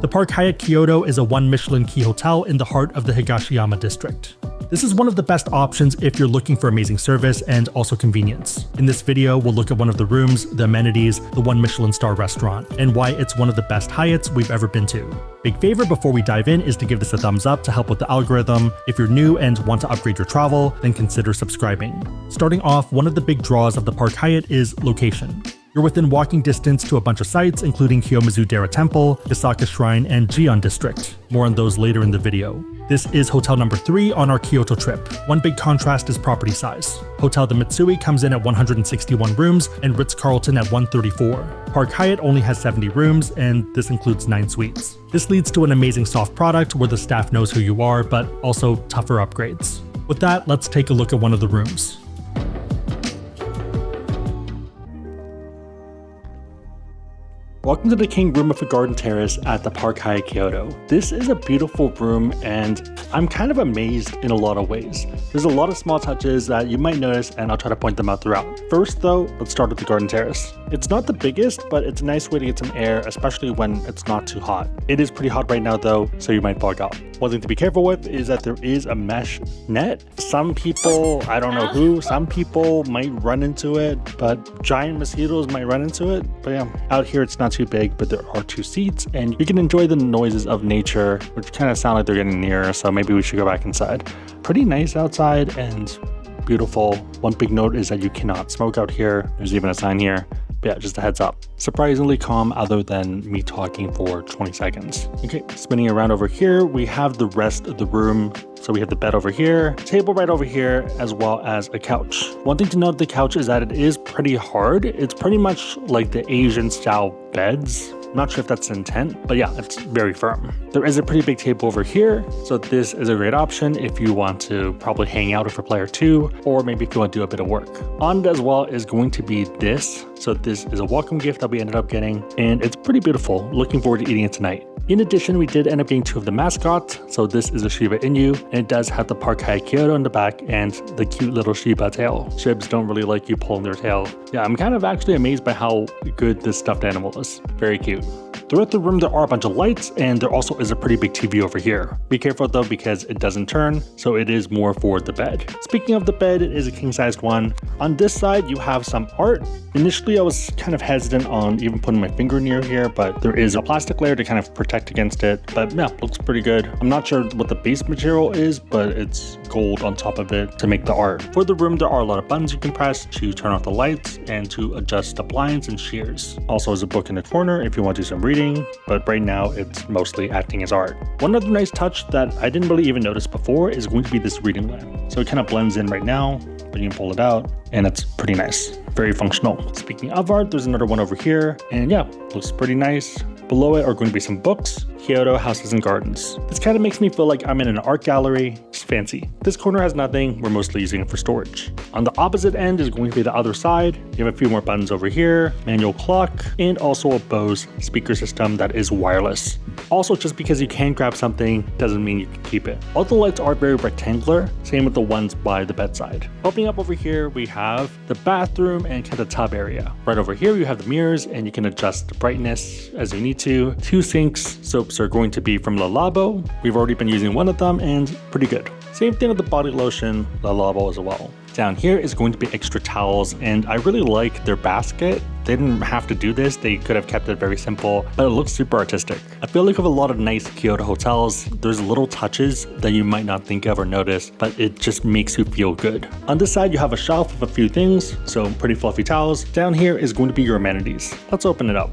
The Park Hyatt Kyoto is a 1 Michelin key hotel in the heart of the Higashiyama district. This is one of the best options if you're looking for amazing service and also convenience. In this video, we'll look at one of the rooms, the amenities, the 1 Michelin star restaurant, and why it's one of the best Hyatts we've ever been to. Big favor before we dive in is to give this a thumbs up to help with the algorithm. If you're new and want to upgrade your travel, then consider subscribing. Starting off, one of the big draws of the Park Hyatt is location. You're within walking distance to a bunch of sites including Kiyomizu-dera Temple, Isaka Shrine, and Gion District. More on those later in the video. This is hotel number 3 on our Kyoto trip. One big contrast is property size. Hotel the Mitsui comes in at 161 rooms and Ritz-Carlton at 134. Park Hyatt only has 70 rooms and this includes 9 suites. This leads to an amazing soft product where the staff knows who you are, but also tougher upgrades. With that, let's take a look at one of the rooms. Welcome to the king room of a garden terrace at the Park Hyatt Kyoto. This is a beautiful room and I'm kind of amazed in a lot of ways. There's a lot of small touches that you might notice and I'll try to point them out throughout. First though, let's start with the garden terrace. It's not the biggest, but it's a nice way to get some air, especially when it's not too hot. It is pretty hot right now though, so you might bug out. One thing to be careful with is that there is a mesh net. Some people, I don't know who, some people might run into it, but giant mosquitoes might run into it. But yeah, out here it's not too big, but there are 2 seats and you can enjoy the noises of nature, which kind of sound like they're getting nearer, so maybe we should go back inside. Pretty nice outside and beautiful. One big note is that you cannot smoke out here. There's even a sign here. But yeah, just a heads up. Surprisingly calm other than me talking for 20 seconds. Okay, spinning around over here, we have the rest of the room. So we have the bed over here, table right over here, as well as a couch. One thing to note the couch is that it is pretty hard. It's pretty much like the Asian style beds. I'm not sure if that's the intent, but yeah, it's very firm. There is a pretty big table over here, so this is a great option if you want to probably hang out with a player too, or maybe if you want to do a bit of work. On it as well is going to be this. So this is a welcome gift that we ended up getting, and it's pretty beautiful. Looking forward to eating it tonight. In addition, we did end up getting 2 of the mascots. So this is a Shiba Inu, and it does have the Park Hyatt Kyoto in the back and the cute little Shiba tail. Shibs don't really like you pulling their tail. Yeah, I'm kind of actually amazed by how good this stuffed animal is. Very cute. Throughout the room, there are a bunch of lights, and there also is a pretty big TV over here. Be careful though, because it doesn't turn, so it is more for the bed. Speaking of the bed, it is a king-sized one. On this side, you have some art. Initially, I was kind of hesitant on even putting my finger near here, but there is a plastic layer to kind of protect against it. But yeah, looks pretty good. I'm not sure what the base material is, but it's gold on top of it to make the art. For the room, there are a lot of buttons you can press to turn off the lights and to adjust the blinds and shears. Also, there's a book in the corner if you want to do some reading, but right now it's mostly acting as art. One other nice touch that I didn't really even notice before is going to be this reading lamp. So it kind of blends in right now, but you can pull it out and it's pretty nice. Very functional. Speaking of art, there's another one over here, and yeah, looks pretty nice. Below it are going to be some books, Kyoto Houses and Gardens. This kind of makes me feel like I'm in an art gallery. It's fancy. This corner has nothing. We're mostly using it for storage. On the opposite end is going to be the other side. You have a few more buttons over here, manual clock, and also a Bose speaker system that is wireless. Also, just because you can grab something doesn't mean you can keep it. All the lights are very rectangular, same with the ones by the bedside. Opening up over here, we have the bathroom and kind of tub area. Right over here, you have the mirrors and you can adjust the brightness as you need to. 2 sinks. Soaps are going to be from Le Labo. We've already been using one of them and pretty good. Same thing with the body lotion, Le Labo as well. Down here is going to be extra towels, and I really like their basket. They didn't have to do this. They could have kept it very simple, but it looks super artistic. I feel like with a lot of nice Kyoto hotels, there's little touches that you might not think of or notice, but it just makes you feel good. On this side, you have a shelf with a few things, so pretty fluffy towels. Down here is going to be your amenities. Let's open it up.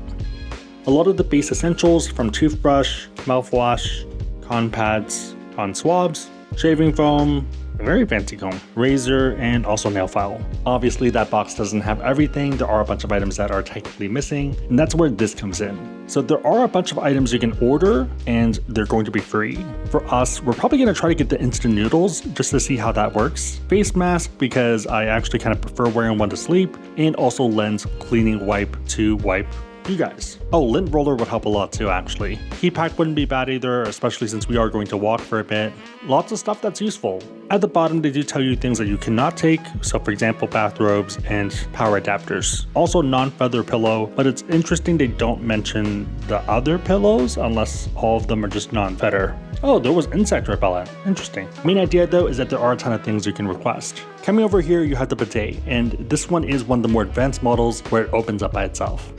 A lot of the base essentials from toothbrush, mouthwash, con pads, con swabs, shaving foam, a very fancy comb, razor, and also nail file. Obviously that box doesn't have everything. There are a bunch of items that are technically missing, and that's where this comes in. So there are a bunch of items you can order and they're going to be free. For us, we're probably going to try to get the instant noodles just to see how that works. Face mask because I actually kind of prefer wearing one to sleep, and also lens cleaning wipe to wipe you guys. Oh, lint roller would help a lot too, actually. Heat pack wouldn't be bad either, especially since we are going to walk for a bit. Lots of stuff that's useful. At the bottom, they do tell you things that you cannot take. So for example, bathrobes and power adapters. Also non-feather pillow, but it's interesting they don't mention the other pillows unless all of them are just non-feather. Oh, there was insect repellent. Interesting. Main idea though is that there are a ton of things you can request. Coming over here, you have the bidet, and this one is one of the more advanced models where it opens up by itself.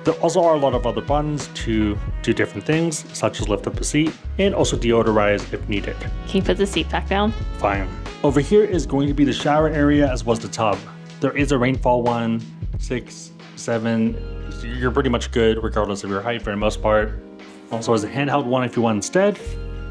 There also are a lot of other buttons to do different things, such as lift up the seat and also deodorize if needed. Can you put the seat back down? Fine. Over here is going to be the shower area as well as the tub. There is a rainfall one, 6, 7. You're pretty much good regardless of your height for the most part. Also has a handheld one if you want instead.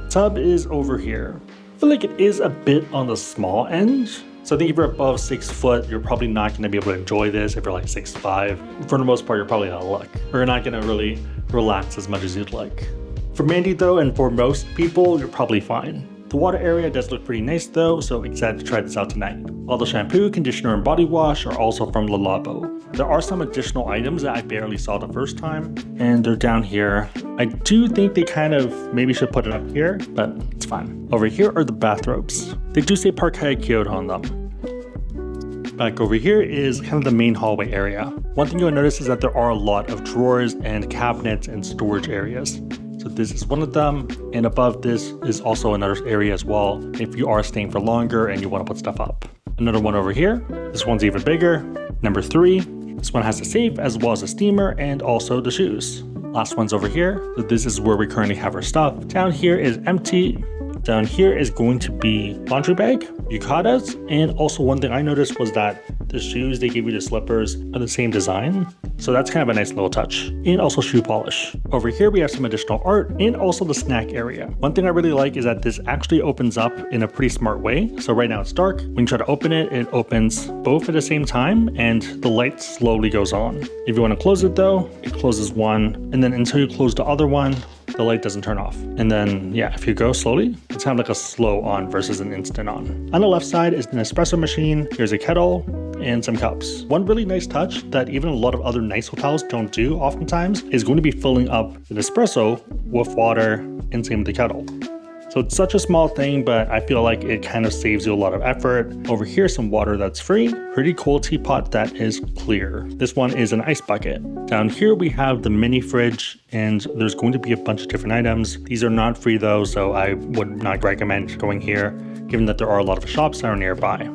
Tub is over here. I feel like it is a bit on the small end. So I think if you're above 6 foot, you're probably not going to be able to enjoy this. If you're like 6'5", for the most part, you're probably out of luck. Or you're not going to really relax as much as you'd like. For Mandy though, and for most people, you're probably fine. The water area does look pretty nice though, so excited to try this out tonight. All the shampoo, conditioner, and body wash are also from Le Labo. There are some additional items that I barely saw the first time, and they're down here. I do think they kind of maybe should put it up here, but it's fine. Over here are the bathrobes. They do say Park Hyatt Kyoto on them. Back over here is kind of the main hallway area. One thing you'll notice is that there are a lot of drawers and cabinets and storage areas. So this is one of them, and above this is also another area as well if you are staying for longer and you want to put stuff up. Another one over here. This one's even bigger. Number 3. This one has a safe as well as a steamer and also the shoes. Last one's over here. So this is where we currently have our stuff. Down here is empty. Down here is going to be laundry bag, yukatas, and also one thing I noticed was that the shoes they give you, the slippers, are the same design. So that's kind of a nice little touch. And also shoe polish. Over here we have some additional art and also the snack area. One thing I really like is that this actually opens up in a pretty smart way. So right now it's dark. When you try to open it, it opens both at the same time and the light slowly goes on. If you want to close it though, it closes one, and then until you close the other one, the light doesn't turn off. And then, yeah, if you go slowly, it's kind of like a slow on versus an instant on. On the left side is an espresso machine. Here's a kettle and some cups. One really nice touch that even a lot of other nice hotels don't do oftentimes is going to be filling up the espresso with water and same with the kettle. So it's such a small thing, but I feel like it kind of saves you a lot of effort. Over here, some water that's free. Pretty cool teapot that is clear. This one is an ice bucket. Down here, we have the mini fridge, and there's going to be a bunch of different items. These are not free though, so I would not recommend going here, given that there are a lot of shops that are nearby.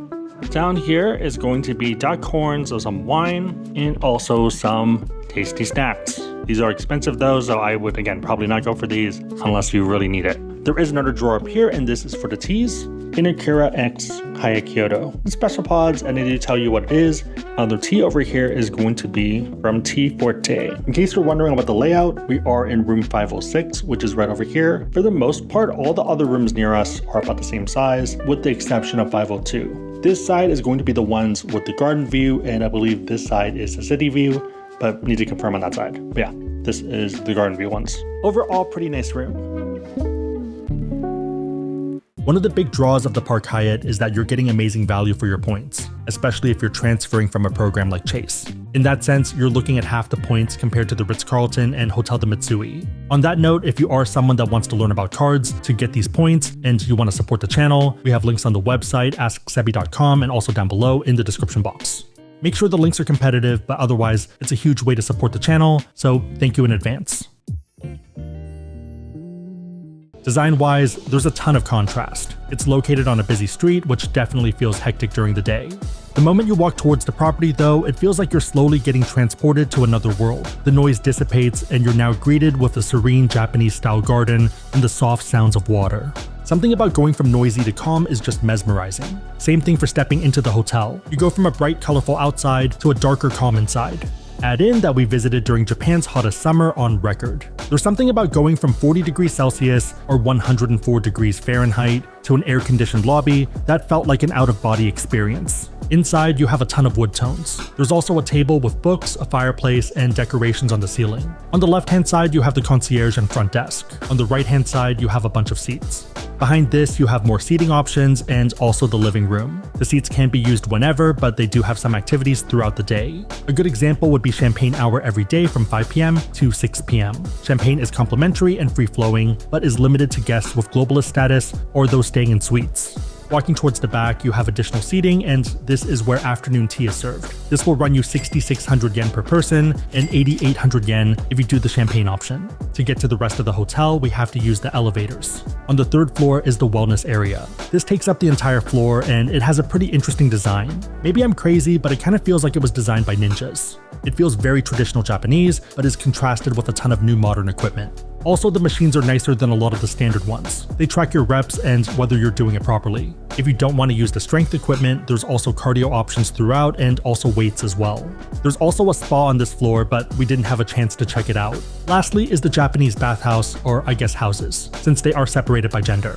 Down here is going to be duck horns, so some wine, and also some tasty snacks. These are expensive though, so I would again probably not go for these unless you really need it. There is another drawer up here, and this is for the teas. Inakura X Hyatt Kyoto. Special pods, and they do tell you what it is. The tea over here is going to be from Tea Forte. In case you're wondering about the layout, we are in room 506, which is right over here. For the most part, all the other rooms near us are about the same size, with the exception of 502. This side is going to be the ones with the garden view, and I believe this side is the city view, but need to confirm on that side. But yeah, this is the garden view ones. Overall, pretty nice room. One of the big draws of the Park Hyatt is that you're getting amazing value for your points, especially if you're transferring from a program like Chase. In that sense, you're looking at half the points compared to the Ritz-Carlton and Hotel de Mitsui. On that note, if you are someone that wants to learn about cards to get these points and you want to support the channel, we have links on the website, asksebby.com, and also down below in the description box. Make sure the links are competitive, but otherwise, it's a huge way to support the channel, so thank you in advance. Design-wise, there's a ton of contrast. It's located on a busy street, which definitely feels hectic during the day. The moment you walk towards the property though, it feels like you're slowly getting transported to another world. The noise dissipates and you're now greeted with a serene Japanese-style garden and the soft sounds of water. Something about going from noisy to calm is just mesmerizing. Same thing for stepping into the hotel. You go from a bright, colorful outside to a darker, calm inside. Add in that we visited during Japan's hottest summer on record. There's something about going from 40 degrees Celsius or 104 degrees Fahrenheit to an air-conditioned lobby that felt like an out-of-body experience. Inside, you have a ton of wood tones. There's also a table with books, a fireplace, and decorations on the ceiling. On the left-hand side, you have the concierge and front desk. On the right-hand side, you have a bunch of seats. Behind this, you have more seating options and also the living room. The seats can be used whenever, but they do have some activities throughout the day. A good example would be champagne hour every day from 5 p.m. to 6 p.m. Champagne is complimentary and free-flowing, but is limited to guests with globalist status or those staying in suites. Walking towards the back, you have additional seating, and this is where afternoon tea is served. This will run you 6,600 yen per person and 8,800 yen if you do the champagne option. To get to the rest of the hotel, we have to use the elevators. On the third floor is the wellness area. This takes up the entire floor, and it has a pretty interesting design. Maybe I'm crazy, but it kind of feels like it was designed by ninjas. It feels very traditional Japanese, but is contrasted with a ton of new modern equipment. Also, the machines are nicer than a lot of the standard ones. They track your reps and whether you're doing it properly. If you don't want to use the strength equipment, there's also cardio options throughout and also weights as well. There's also a spa on this floor, but we didn't have a chance to check it out. Lastly is the Japanese bathhouse, or I guess houses, since they are separated by gender.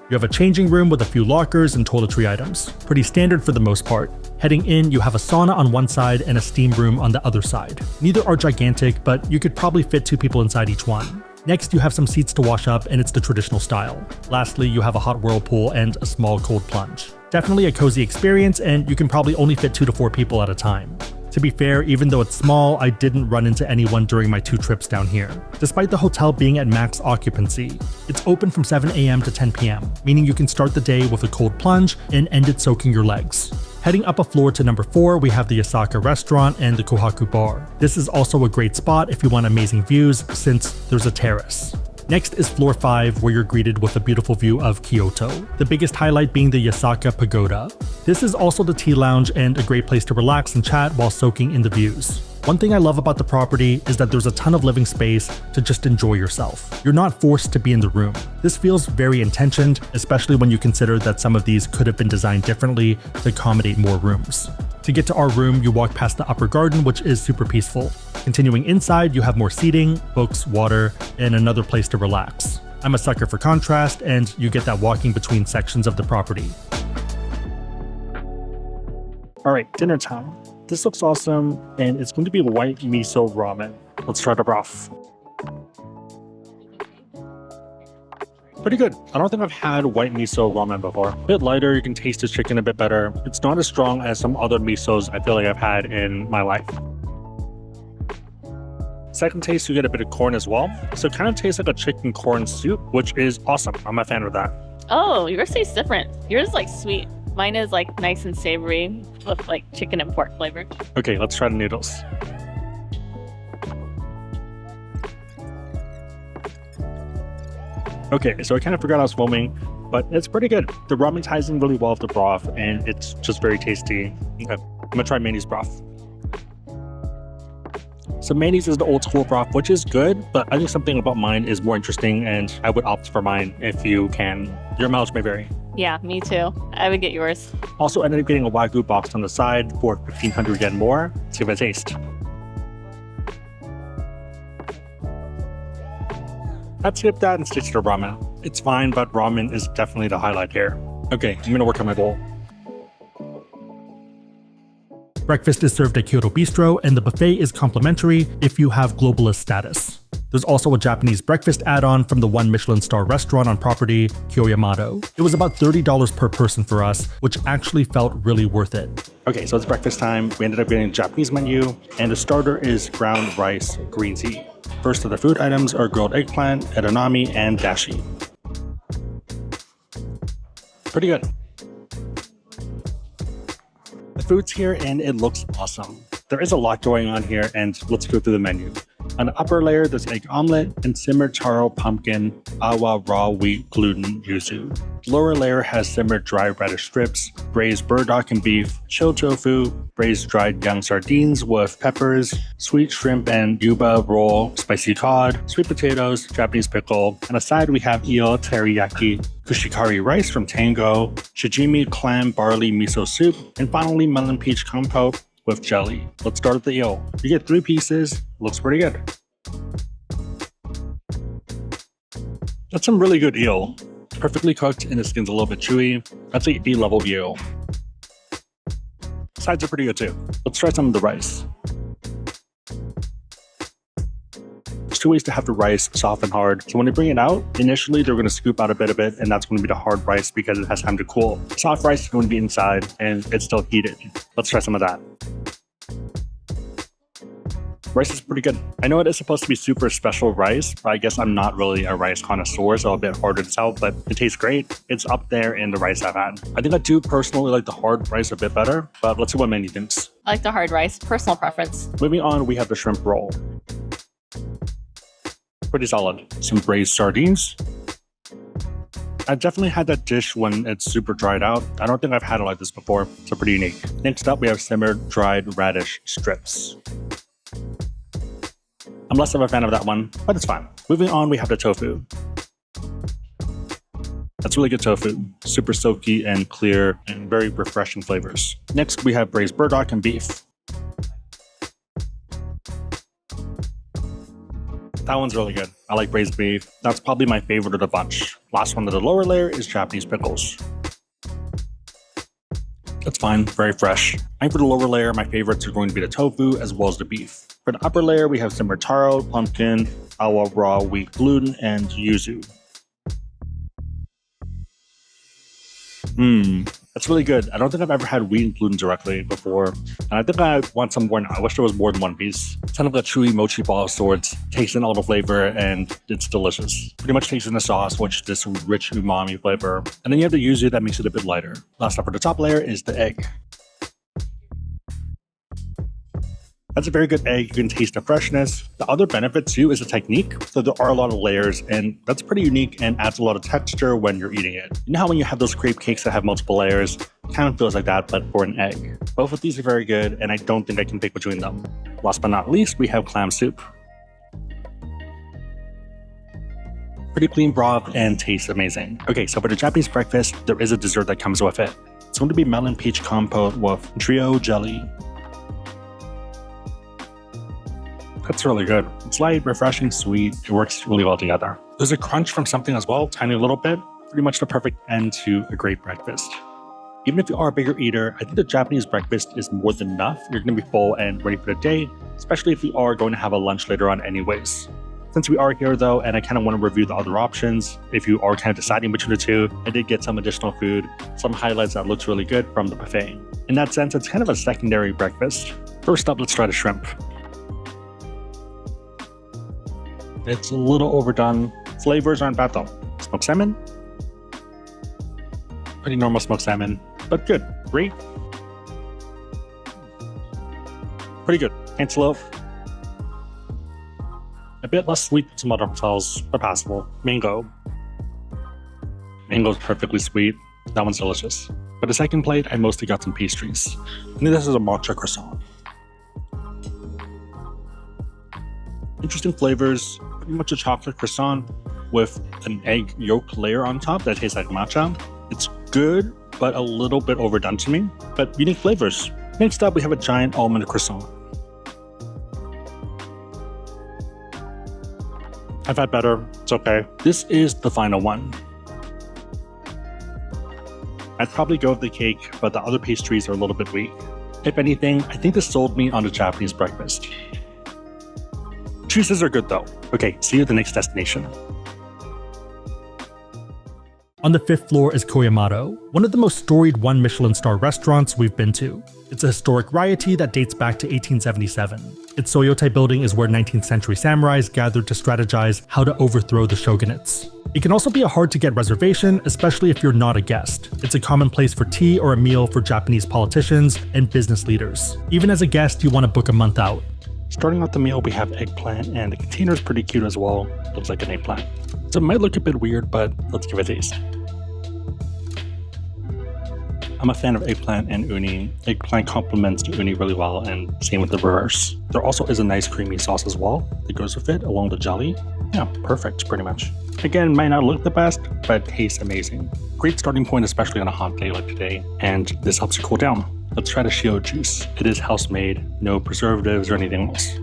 You have a changing room with a few lockers and toiletry items. Pretty standard for the most part. Heading in, you have a sauna on one side and a steam room on the other side. Neither are gigantic, but you could probably fit 2 people inside each one. Next, you have some seats to wash up, and it's the traditional style. Lastly, you have a hot whirlpool and a small cold plunge. Definitely a cozy experience, and you can probably only fit 2 to 4 people at a time. To be fair, even though it's small, I didn't run into anyone during my 2 trips down here. Despite the hotel being at max occupancy, it's open from 7 a.m. to 10 p.m., meaning you can start the day with a cold plunge and end it soaking your legs. Heading up a floor to number 4, we have the Osaka restaurant and the Kohaku bar. This is also a great spot if you want amazing views, since there's a terrace. Next is floor 5, where you're greeted with a beautiful view of Kyoto, the biggest highlight being the Osaka Pagoda. This is also the tea lounge and a great place to relax and chat while soaking in the views. One thing I love about the property is that there's a ton of living space to just enjoy yourself. You're not forced to be in the room. This feels very intentioned, especially when you consider that some of these could have been designed differently to accommodate more rooms. To get to our room, you walk past the upper garden, which is super peaceful. Continuing inside, you have more seating, books, water, and another place to relax. I'm a sucker for contrast, and you get that walking between sections of the property. Alright, dinner time. This looks awesome, and it's going to be white miso ramen. Let's try the broth. Pretty good. I don't think I've had white miso ramen before. A bit lighter, you can taste the chicken a bit better. It's not as strong as some other misos I feel like I've had in my life. Second taste, you get a bit of corn as well. So it kind of tastes like a chicken corn soup, which is awesome. I'm a fan of that. Oh, yours tastes different. Yours is like sweet. Mine is like nice and savory with like chicken and pork flavor. Okay, let's try the noodles. Okay, so I kind of forgot I was filming, but it's pretty good. The ramen ties in really well with the broth, and it's just very tasty. Okay, I'm gonna try mayonnaise broth. So mayonnaise is the old school broth, which is good, but I think something about mine is more interesting, and I would opt for mine if you can. Your mileage may vary. Yeah, me too. I would get yours. Also ended up getting a Wagyu box on the side for 1,500 yen more. Let's give it a taste. I'd skip that and stick to the ramen. It's fine, but ramen is definitely the highlight here. Okay, I'm gonna work on my bowl. Breakfast is served at Kyoto Bistro, and the buffet is complimentary if you have globalist status. There's also a Japanese breakfast add-on from the 1 Michelin star restaurant on property, Kyoyamato. It was about $30 per person for us, which actually felt really worth it. Okay, so it's breakfast time. We ended up getting a Japanese menu, and the starter is ground rice green tea. First of the food items are grilled eggplant, edamame, and dashi. Pretty good. The food's here and it looks awesome. There is a lot going on here, and let's go through the menu. On the upper layer, there's egg omelet and simmered taro pumpkin, awa raw wheat gluten yuzu. The lower layer has simmered dry radish strips, braised burdock and beef, chilled tofu, braised dried young sardines with peppers, sweet shrimp and yuba roll, spicy cod, sweet potatoes, Japanese pickle. On the side, we have eel teriyaki, kushikari rice from Tango, shijimi clam barley miso soup, and finally melon peach compote with jelly. Let's start with the eel. You get 3 pieces, looks pretty good. That's some really good eel. Perfectly cooked and the skin's a little bit chewy. That's a B-level eel. Sides are pretty good too. Let's try some of the rice. two ways to have the rice, soft and hard. So when they bring it out, initially they're going to scoop out a bit of it, and that's going to be the hard rice because it has time to cool. Soft rice is going to be inside and it's still heated. Let's try some of that. Rice is pretty good. I know it is supposed to be super special rice, but I guess I'm not really a rice connoisseur, so a bit harder to tell, but it tastes great. It's up there in the rice I've had. I think I do personally like the hard rice a bit better, but let's see what Manny thinks. I like the hard rice. Personal preference. Moving on, we have the shrimp roll. Pretty solid. Some braised sardines. I definitely had that dish when it's super dried out. I don't think I've had it like this before, so pretty unique. Next up, we have simmered dried radish strips. I'm less of a fan of that one, but it's fine. Moving on, we have the tofu. That's really good tofu. Super silky and clear and very refreshing flavors. Next, we have braised burdock and beef. That one's really good. I like braised beef. That's probably my favorite of the bunch. Last one to the lower layer is Japanese pickles. That's fine, very fresh. And for the lower layer, my favorites are going to be the tofu as well as the beef. For the upper layer, we have simmered taro, pumpkin, awa raw wheat gluten, and yuzu. That's really good. I don't think I've ever had wheat and gluten directly before. And I think I want some more now. I wish there was more than one piece. It's kind of a chewy mochi ball of sorts, tasting all the flavor, and it's delicious. Pretty much tasting the sauce, which is this rich umami flavor. And then you have the yuzu that makes it a bit lighter. Last up for the top layer is the egg. That's a very good egg. You can taste the freshness. The other benefit too is the technique. So there are a lot of layers, and that's pretty unique and adds a lot of texture when you're eating it. You know how when you have those crepe cakes that have multiple layers? It kind of feels like that, but for an egg. Both of these are very good, and I don't think I can pick between them. Last but not least, we have clam soup. Pretty clean broth and tastes amazing. Okay, so for the Japanese breakfast, there is a dessert that comes with it. It's going to be melon peach compote with trio jelly. That's really good. It's light, refreshing, sweet. It works really well together. There's a crunch from something as well, tiny little bit. Pretty much the perfect end to a great breakfast. Even if you are a bigger eater, I think the Japanese breakfast is more than enough. You're going to be full and ready for the day, especially if you are going to have a lunch later on anyways. Since we are here though, and I kind of want to review the other options, if you are kind of deciding between the two, I did get some additional food, some highlights that looks really good from the buffet. In that sense, it's kind of a secondary breakfast. First up, let's try the shrimp. It's a little overdone. Flavors aren't bad though. Smoked salmon. Pretty normal smoked salmon, but good. Great. Pretty good. Antelope. A bit less sweet than some other hotels, but passable. Mango. Mango's perfectly sweet. That one's delicious. For the second plate, I mostly got some pastries. I think this is a matcha croissant. Interesting flavors. Pretty much a chocolate croissant with an egg yolk layer on top that tastes like matcha. It's good, but a little bit overdone to me, but unique flavors. Next up, we have a giant almond croissant. I've had better, it's okay. This is the final one. I'd probably go with the cake, but the other pastries are a little bit weak. If anything, I think this sold me on the Japanese breakfast. Choices are good though. Okay, see you at the next destination. On the 5th floor is Kyoyamato, one of the most storied one Michelin star restaurants we've been to. It's a historic ryote that dates back to 1877. Its Soyotai building is where 19th century samurais gathered to strategize how to overthrow the shogunates. It can also be a hard to get reservation, especially if you're not a guest. It's a common place for tea or a meal for Japanese politicians and business leaders. Even as a guest, you want to book a month out. Starting out the meal, we have eggplant, and the container is pretty cute as well. Looks like an eggplant. So it might look a bit weird, but let's give it a taste. I'm a fan of eggplant and uni. Eggplant complements the uni really well, and same with the reverse. There also is a nice creamy sauce as well that goes with it, along the jelly. Yeah, perfect, pretty much. Again, might not look the best, but tastes amazing. Great starting point, especially on a hot day like today, and this helps you cool down. Let's try the shio juice. It is house-made, no preservatives or anything else.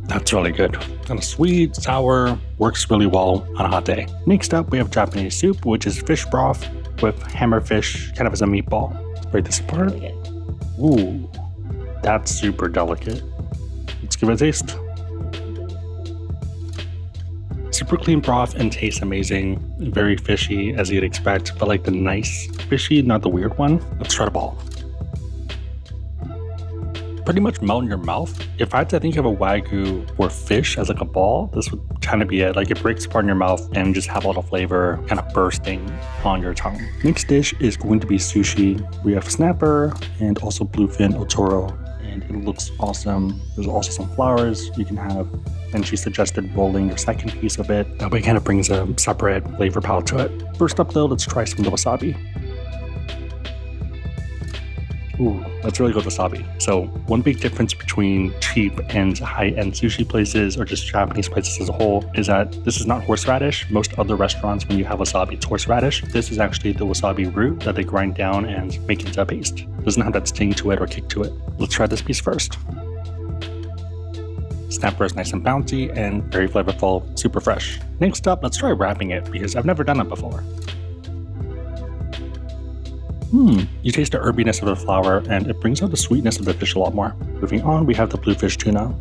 That's really good. Kind of sweet, sour, works really well on a hot day. Next up, we have Japanese soup, which is fish broth with hammerfish, kind of as a meatball. Let's break this apart. Ooh, that's super delicate. Let's give it a taste. Super clean broth and tastes amazing. Very fishy as you'd expect, but like the nice fishy, not the weird one. Let's try the ball. Pretty much melt in your mouth. If I had to think of a Wagyu or fish as like a ball, this would kind of be it. Like it breaks apart in your mouth and just have a lot of flavor kind of bursting on your tongue. Next dish is going to be sushi. We have snapper and also bluefin otoro, and it looks awesome. There's also some flowers you can have, and she suggested rolling your second piece of it. That way it kind of brings a separate flavor palette to it. First up though, let's try some of the wasabi. Ooh, let's really go wasabi. So one big difference between cheap and high-end sushi places or just Japanese places as a whole is that this is not horseradish. Most other restaurants, when you have wasabi, it's horseradish. This is actually the wasabi root that they grind down and make into a paste. It doesn't have that sting to it or kick to it. Let's try this piece first. Snapper is nice and bouncy and very flavorful, super fresh. Next up, let's try wrapping it because I've never done it before. You taste the herbiness of the flour and it brings out the sweetness of the fish a lot more. Moving on, we have the bluefish tuna.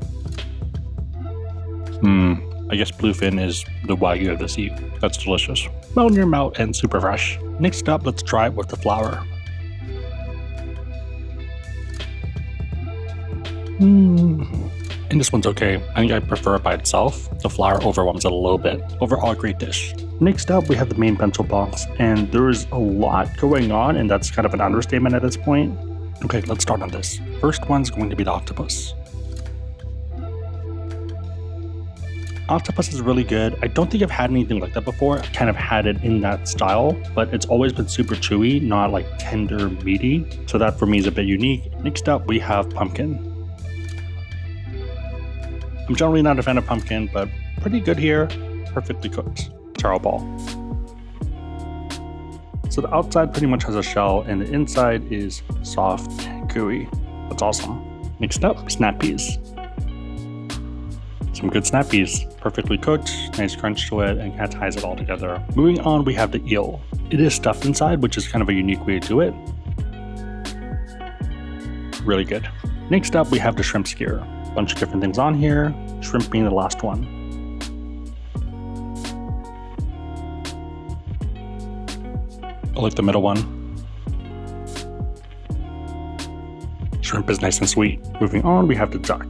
I guess bluefin is the Wagyu of the sea. That's delicious. Melt in your mouth and super fresh. Next up, let's try it with the flour. And this one's okay. I think I prefer it by itself. The flour overwhelms it a little bit. Overall, great dish. Next up, we have the main bento box, and there's a lot going on, and that's kind of an understatement at this point. Okay, let's start on this. First one's going to be the octopus. Octopus is really good. I don't think I've had anything like that before. I've kind of had it in that style, but it's always been super chewy, not like tender, meaty. So that for me is a bit unique. Next up, we have pumpkin. I'm generally not a fan of pumpkin, but pretty good here. Perfectly cooked. Taro ball. So the outside pretty much has a shell and the inside is soft and gooey. That's awesome. Next up, snap peas. Some good snap peas. Perfectly cooked, nice crunch to it, and kind of ties it all together. Moving on, we have the eel. It is stuffed inside, which is kind of a unique way to do it. Really good. Next up, we have the shrimp skewer. Bunch of different things on here, shrimp being the last one. I like the middle one. Shrimp is nice and sweet. Moving on, we have the duck.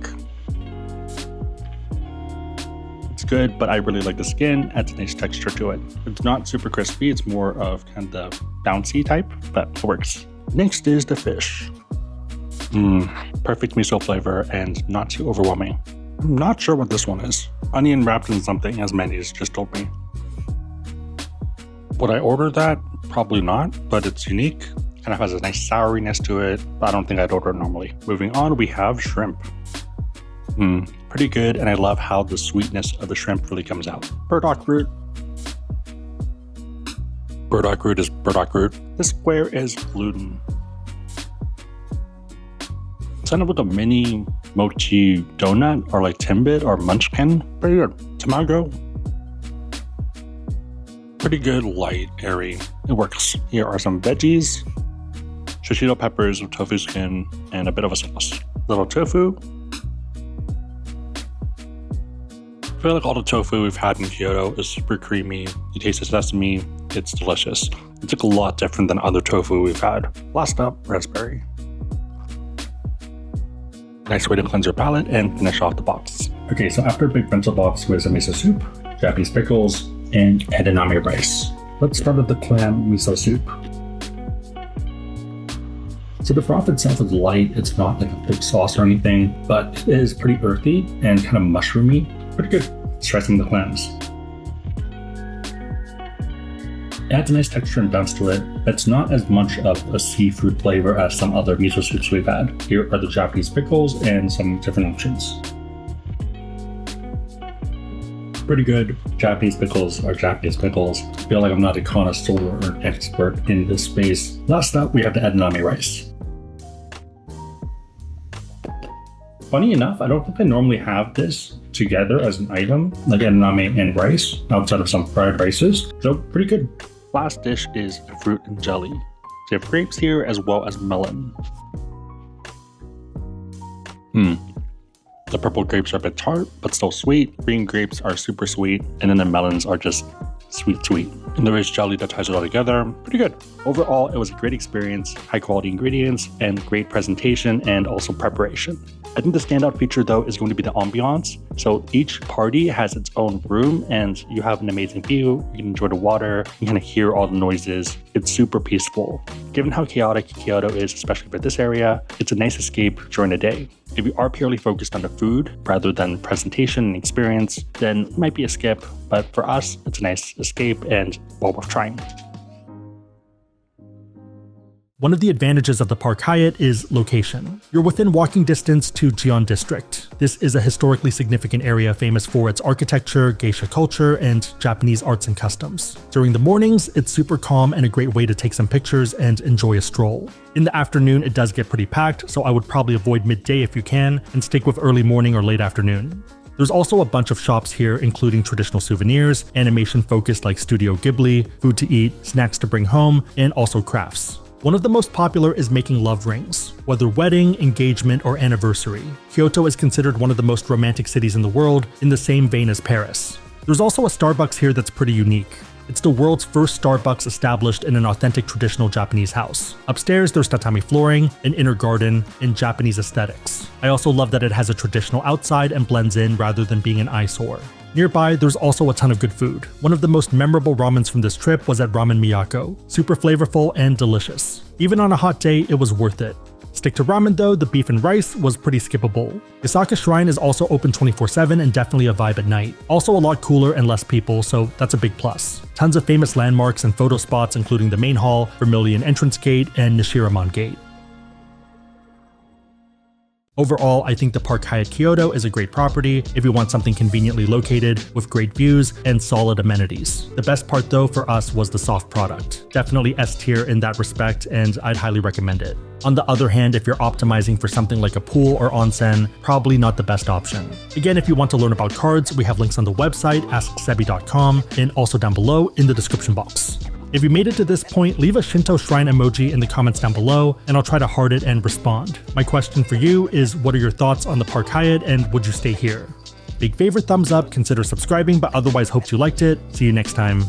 It's good, but I really like the skin, adds a nice texture to it. It's not super crispy, it's more of kind of the bouncy type, but it works. Next is the fish. Perfect miso flavor and not too overwhelming. I'm not sure what this one is. Onion wrapped in something, as Mandy's just told me. Would I order that? Probably not, but it's unique. Kind of has a nice souriness to it, but I don't think I'd order it normally. Moving on, we have shrimp. Pretty good, and I love how the sweetness of the shrimp really comes out. Burdock root. Burdock root is burdock root. This square is gluten. It's kind of like a mini mochi donut or like timbit or munchkin. Pretty good. Tamago. Pretty good, light, airy. It works. Here are some veggies, shishito peppers with tofu skin, and a bit of a sauce. Little tofu. I feel like all the tofu we've had in Kyoto is super creamy. You taste the sesame, it's delicious. It's like a lot different than other tofu we've had. Last up, raspberry. Nice way to cleanse your palate and finish off the box. Okay, so after a big bento box with some miso soup, Japanese pickles, and edamame rice. Let's start with the clam miso soup. So the broth itself is light, it's not like a thick sauce or anything, but it is pretty earthy and kind of mushroomy. Pretty good. Let's try some of the clams. It adds a nice texture and bounce to it. It's not as much of a seafood flavor as some other miso soups we've had. Here are the Japanese pickles and some different options. Pretty good. Japanese pickles are Japanese pickles. I feel like I'm not a connoisseur or an expert in this space. Last up, we have the edamame rice. Funny enough, I don't think I normally have this together as an item, like edamame and rice, outside of some fried rices. So pretty good. Last dish is fruit and jelly. So you have grapes here as well as melon. The purple grapes are a bit tart, but still sweet. Green grapes are super sweet, and then the melons are just sweet. And there is jelly that ties it all together. Pretty good. Overall, it was a great experience, high quality ingredients, and great presentation and also preparation. I think the standout feature though is going to be the ambiance. So each party has its own room and you have an amazing view. You can enjoy the water, you can hear all the noises. It's super peaceful. Given how chaotic Kyoto is, especially for this area, it's a nice escape during the day. If you are purely focused on the food rather than presentation and experience, then it might be a skip, but for us, it's a nice escape and well worth trying. One of the advantages of the Park Hyatt is location. You're within walking distance to Gion District. This is a historically significant area famous for its architecture, geisha culture, and Japanese arts and customs. During the mornings, it's super calm and a great way to take some pictures and enjoy a stroll. In the afternoon, it does get pretty packed, so I would probably avoid midday if you can, and stick with early morning or late afternoon. There's also a bunch of shops here, including traditional souvenirs, animation focused like Studio Ghibli, food to eat, snacks to bring home, and also crafts. One of the most popular is making love rings. Whether wedding, engagement, or anniversary, Kyoto is considered one of the most romantic cities in the world, in the same vein as Paris. There's also a Starbucks here that's pretty unique. It's the world's first Starbucks established in an authentic traditional Japanese house. Upstairs, there's tatami flooring, an inner garden, and Japanese aesthetics. I also love that it has a traditional outside and blends in rather than being an eyesore. Nearby, there's also a ton of good food. One of the most memorable ramens from this trip was at Ramen Miyaki. Super flavorful and delicious. Even on a hot day, it was worth it. Stick to ramen though, the beef and rice was pretty skippable. Yasaka Shrine is also open 24/7 and definitely a vibe at night. Also a lot cooler and less people, so that's a big plus. Tons of famous landmarks and photo spots including the main hall, Vermilion Entrance Gate, and Nishiramon Gate. Overall, I think the Park Hyatt Kyoto is a great property if you want something conveniently located with great views and solid amenities. The best part though for us was the soft product. Definitely S tier in that respect, and I'd highly recommend it. On the other hand, if you're optimizing for something like a pool or onsen, probably not the best option. Again, if you want to learn about cards, we have links on the website, asksebby.com, and also down below in the description box. If you made it to this point, leave a Shinto shrine emoji in the comments down below, and I'll try to heart it and respond. My question for you is, what are your thoughts on the Park Hyatt, and would you stay here? Big favorite, thumbs up, consider subscribing, but otherwise hope you liked it. See you next time.